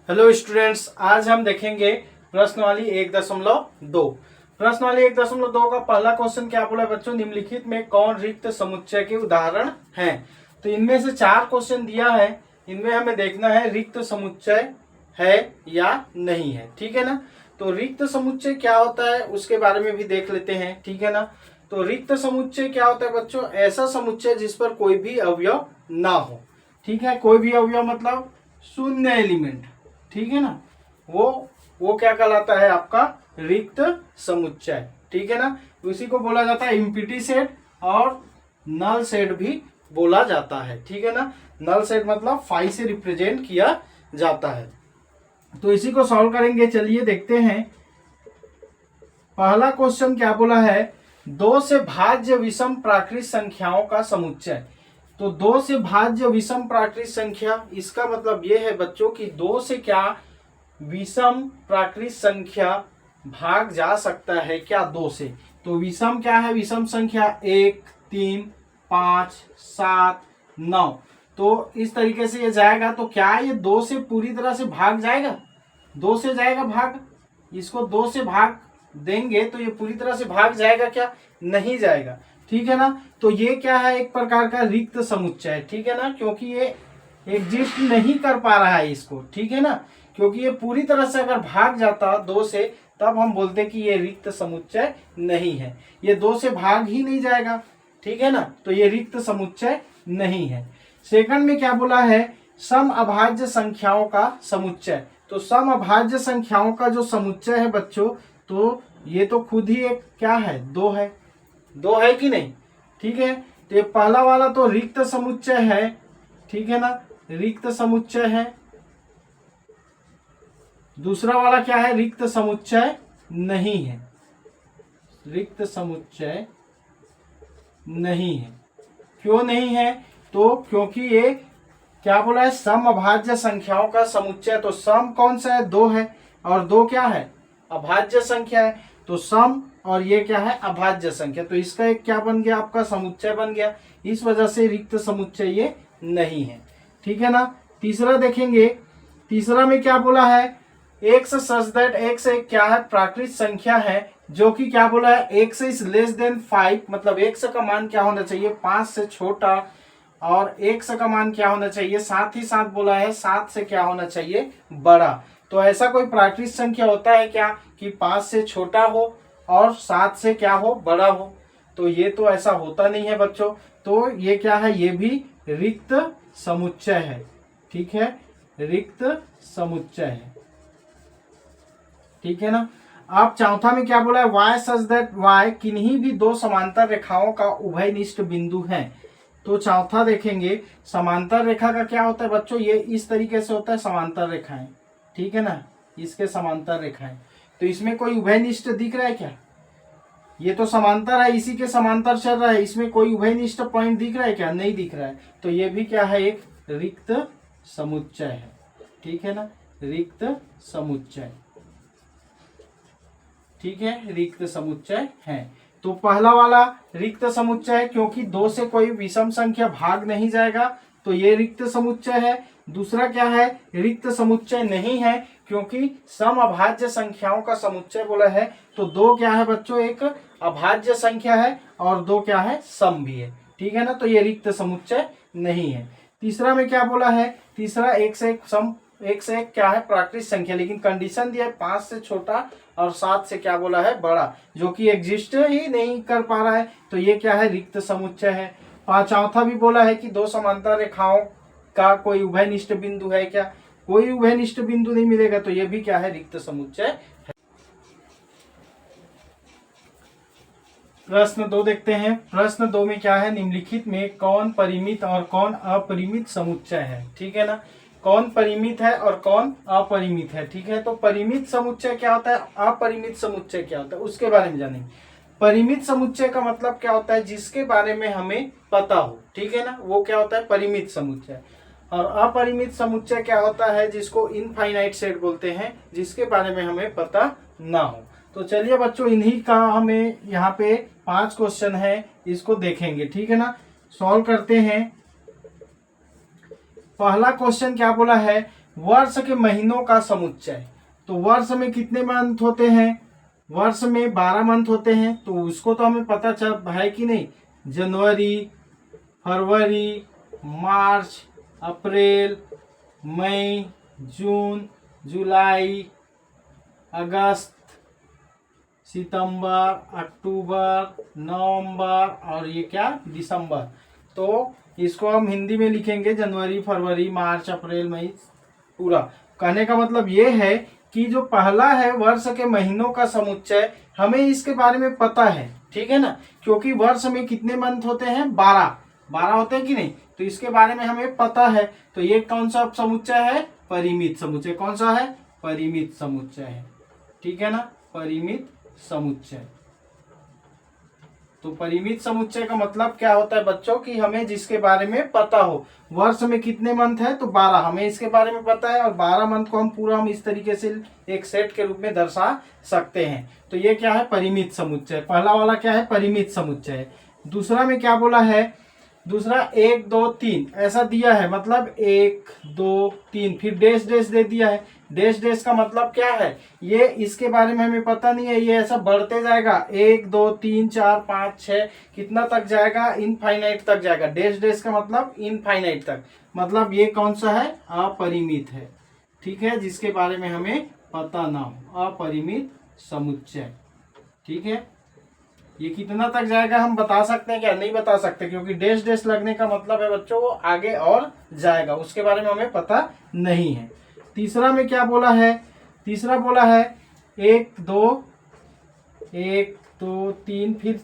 Hello students, आज हम देखेंगे प्रश्नवाली 1.2। प्रश्नवाली 1.2 का पहला क्वेश्चन क्या बोला बच्चों, निम्नलिखित में कौन रिक्त समुच्चय के उदाहरण हैं। तो इनमें से 4 क्वेश्चन दिया है, इनमें हमें देखना है रिक्त समुच्चय है या नहीं है। ठीक है ना। तो रिक्त समुच्चय क्या होता है उसके बारे में भी देख लेते हैं। ठीक है ना। तो रिक्त समुच्चय क्या होता है बच्चों, ऐसा समुच्चय जिस पर कोई भी अवयव ना हो। ठीक है, कोई भी अवयव मतलब शून्य एलिमेंट। ठीक है ना, वो क्या कहलाता है आपका रिक्त समुच्चय। ठीक है ना। उसी को बोला जाता है इम्पिटी सेट और नल सेट भी बोला जाता है। ठीक है ना। नल सेट मतलब 5 से रिप्रेजेंट किया जाता है। तो इसी को सॉल्व करेंगे, चलिए देखते हैं। पहला क्वेश्चन क्या बोला है, 2 से भाज्य विषम प्राकृत संख्याओं का समुच्चय। तो 2 से भाज्य विषम प्राकृत संख्या, इसका मतलब यह है बच्चों कि 2 से क्या विषम प्राकृत संख्या भाग जा सकता है क्या 2 से। तो विषम क्या है, विषम संख्या 1, 3, 5, 7, 9। तो इस तरीके से ये जाएगा। तो क्या ये 2 से पूरी तरह से भाग जाएगा, 2 से जाएगा भाग। इसको 2 से भाग देंगे तो ये पूरी तरह से भाग जाएगा क्या, नहीं जाएगा। ठीक है ना। तो ये क्या है, एक प्रकार का रिक्त समुच्चय। ठीक है ना, क्योंकि ये एग्जिस्ट नहीं कर पा रहा है इसको। ठीक है ना, क्योंकि ये पूरी तरह से अगर भाग जाता 2 से, तब हम बोलते कि ये रिक्त समुच्चय नहीं है। ये 2 से भाग ही नहीं जाएगा। ठीक है ना, तो ये रिक्त समुच्चय नहीं है। सेकंड में क्या बोला है, सम अभाज्य संख्याओं का समुच्चय। तो सम अभाज्य संख्याओं का जो समुच्चय है बच्चों, तो ये तो खुद ही एक क्या है, 2 है। 2 है कि नहीं। ठीक है, तो ये पहला वाला तो रिक्त समुच्चय है। ठीक है ना, रिक्त समुच्चय है। दूसरा वाला क्या है, रिक्त समुच्चय नहीं है। रिक्त समुच्चय नहीं है। क्यों नहीं है, तो क्योंकि ये क्या बोला है, सम अभाज्य संख्याओं का समुच्चय। तो सम कौन सा है, 2 है, और 2 क्या है, अभाज्य संख्या है। तो सम और ये क्या है, अभाज्य संख्या। तो इसका एक क्या बन गया, आपका समुच्चय बन गया। इस वजह से रिक्त समुच्चय ये नहीं है। ठीक है ना। तीसरा देखेंगे, तीसरा में क्या बोला है, एक्स सच दैट एक्स एक क्या है, प्राकृत संख्या है, जो कि क्या बोला है, एक्स इज लेस देन 5। मतलब एक्स का मान क्या होना चाहिए, 5 से छोटा, और एक्स का मान क्या होना चाहिए, साथ ही साथ बोला है 7 से क्या होना चाहिए, बड़ा। तो ऐसा कोई प्राकृत संख्या होता है क्या कि 5 से छोटा हो और 7 से क्या हो, बड़ा हो। तो ये तो ऐसा होता नहीं है बच्चों। तो ये क्या है, ये भी रिक्त समुच्चय है। ठीक है, रिक्त समुच्चय है। ठीक है ना। अब चौथा में क्या बोला है, वाई सच दैट वाई किन्हीं भी 2 समांतर रेखाओं का उभयनिष्ठ बिंदु है। तो चौथा देखेंगे, समांतर रेखा का क्या होता है बच्चों, ये इस तरीके से होता है समांतर रेखाएं। ठीक है ना, इसके समांतर रेखाएं। तो इसमें कोई उभयनिष्ठ दिख रहा है क्या, ये तो समांतर है, इसी के समांतर चल रहा है, इसमें कोई उभयनिष्ठ पॉइंट दिख रहा है क्या, नहीं दिख रहा है। तो ये भी क्या है, एक रिक्त समुच्चय है। ठीक है ना, रिक्त समुच्चय। ठीक है, रिक्त समुच्चय है। तो पहला वाला रिक्त समुच्चय है, क्योंकि 2 से कोई विषम संख्या भाग नहीं जाएगा, तो ये रिक्त समुच्चय है। दूसरा क्या है, रिक्त समुच्चय नहीं है, क्योंकि सम अभाज्य संख्याओं का समुच्चय बोला है। तो 2 क्या है बच्चों, एक अभाज्य संख्या है और 2 क्या है, सम भी है। ठीक है ना, तो ये रिक्त समुच्चय नहीं है। तीसरा में क्या बोला है, तीसरा 1 से 1 सम, 1 से 1 क्या है, प्राकृत संख्या, लेकिन कंडीशन दिया है 5 से छोटा और 7 से क्या बोला है, बड़ा, जो कि एग्जिस्ट ही नहीं कर पा रहा है। तो ये क्या है, रिक्त समुच्चय है। चौथा भी बोला है कि 2 समांतर रेखाओं का कोई उभयनिष्ठ बिंदु है क्या, कोई उभयनिष्ठ बिंदु नहीं मिलेगा। तो ये भी क्या है, रिक्त समुच्चय है। प्रश्न 2 देखते हैं। प्रश्न 2 में क्या है, निम्नलिखित में कौन परिमित और कौन अपरिमित समुच्चय है। ठीक है ना, कौन परिमित है और कौन अपरिमित है। ठीक है, तो परिमित समुच्चय क्या होता है, अपरिमित समुच्चय क्या होता है, उसके बारे में जानेंगे। परिमित समुच्चय का मतलब क्या होता है, जिसके बारे में हमें पता हो। ठीक है ना, वो क्या होता है, परिमित समुच्चय। और अपरिमित समुच्चय क्या होता है, जिसको इनफाइनाइट सेट बोलते हैं, जिसके बारे में हमें पता ना हो। तो चलिए बच्चों, इन्हीं का हमें यहाँ पे 5 क्वेश्चन है, इसको देखेंगे। ठीक है ना, सॉल्व करते हैं। पहला क्वेश्चन क्या बोला है, वर्ष के महीनों का समुच्चय। तो वर्ष में कितने मंथ होते हैं? वर्ष में 12 मंथ होते हैं। तो उसको तो हमें पता चल है कि नहीं, जनवरी, फरवरी, मार्च, अप्रैल, मई, जून, जुलाई, अगस्त, सितंबर, अक्टूबर, नवंबर और ये क्या, दिसंबर। तो इसको हम हिंदी में लिखेंगे जनवरी, फरवरी, मार्च, अप्रैल, मई, पूरा। कहने का मतलब ये है कि जो पहला है वर्ष के महीनों का समुच्चय, हमें इसके बारे में पता है, ठीक है ना, क्योंकि वर्ष में कितने मंथ होते हैं? 12 होते हैं कि नहीं। तो इसके बारे में हमें पता है। तो ये कौन सा समुच्चय है? परिमित समुच्चय। कौन सा है? परिमित समुच्चय है, ठीक है ना, परिमित समुच्चय। तो परिमित समुच्चय का मतलब क्या होता है बच्चों, कि हमें जिसके बारे में पता हो। वर्ष में कितने मंथ है? तो 12, हमें इसके बारे में पता है। और 12 मंथ को हम इस तरीके से एक सेट के रूप में दर्शा सकते हैं। तो ये क्या है? परिमित समुच्चय। पहला वाला क्या है? परिमित समुच्चय। दूसरा में क्या बोला है? दूसरा 1 2 3 ऐसा दिया है, मतलब 1 2 3, फिर डैश डैश दे दिया है। डैश डैश का मतलब क्या है? ये इसके बारे में हमें पता नहीं है, ये ऐसा बढ़ते जाएगा, 1 2 3 4 5 6 कितना तक जाएगा? इनफाइनाइट तक जाएगा। डैश डैश का मतलब इनफाइनाइट तक, मतलब ये कौन सा है? अपरिमित है, ठीक है, जिसके बारे में हमें पता ना हो, अपरिमित समुच्चय, ठीक है। ये कितना तक जाएगा हम बता सकते हैं क्या? नहीं बता सकते, क्योंकि डैश डैश लगने का मतलब है बच्चों वो आगे और जाएगा, उसके बारे में हमें पता नहीं है। तीसरा में क्या बोला है? तीसरा बोला है 1 2 3, फिर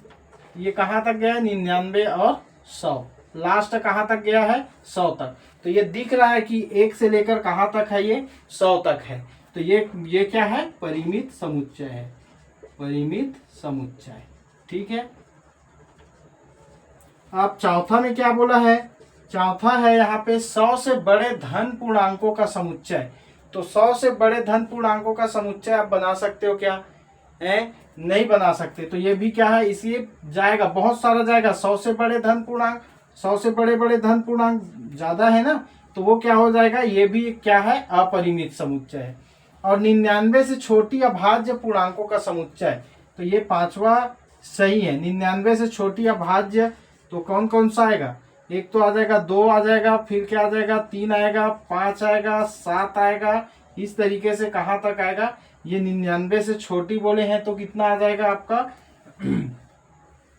ये कहाँ तक गया है? 99 और 100, लास्ट कहाँ तक गया है? 100 तक। तो ये दिख रहा है कि 1 से लेकर कहाँ तक है? ये 100 तक है। तो ये क्या है? परिमित समुच्चय है, परिमित समुच्चय, ठीक है। अब चौथा में क्या बोला है? चौथा है यहाँ पे 100 से बड़े धन पूर्णांकों का समुच्चय। तो 100 से बड़े धन पूर्णांकों का समुच्चय आप बना सकते हो क्या? नहीं बना सकते। तो ये भी क्या है? इसलिए जाएगा, बहुत सारा जाएगा। 100 से बड़े धन पूर्णांक, 100 से बड़े बड़े धन पूर्णांक ज्यादा है ना, तो वो क्या हो जाएगा? ये भी क्या है? अपरिमित समुच्चय है। और 99 से छोटी अभाज्य पूर्णांकों का समुच्चय, तो ये पांचवा सही है। 99 से छोटी अभाज्य तो कौन कौन सा आएगा? एक तो आ जाएगा, 2 आ जाएगा, फिर क्या आ जाएगा? 3 आएगा, 5 आएगा, 7 आएगा, इस तरीके से कहाँ तक आएगा? ये 99 से छोटी बोले हैं तो कितना आ जाएगा आपका?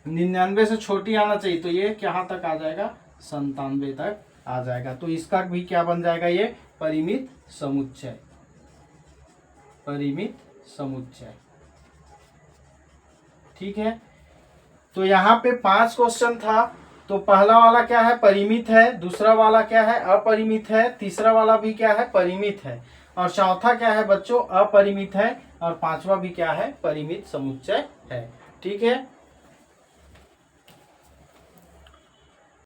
99 से छोटी आना चाहिए, तो ये कहाँ तक आ जाएगा? 97 तक आ जाएगा। तो इसका भी क्या बन जाएगा? ये परिमित समुच्चय, परिमित समुच्चय, ठीक है। तो यहाँ पे 5 क्वेश्चन था। तो पहला वाला क्या है? परिमित है। दूसरा वाला क्या है? अपरिमित है। तीसरा वाला भी क्या है? परिमित है। और चौथा क्या है बच्चों? अपरिमित है। और पांचवा भी क्या है? परिमित समुच्चय है, ठीक है।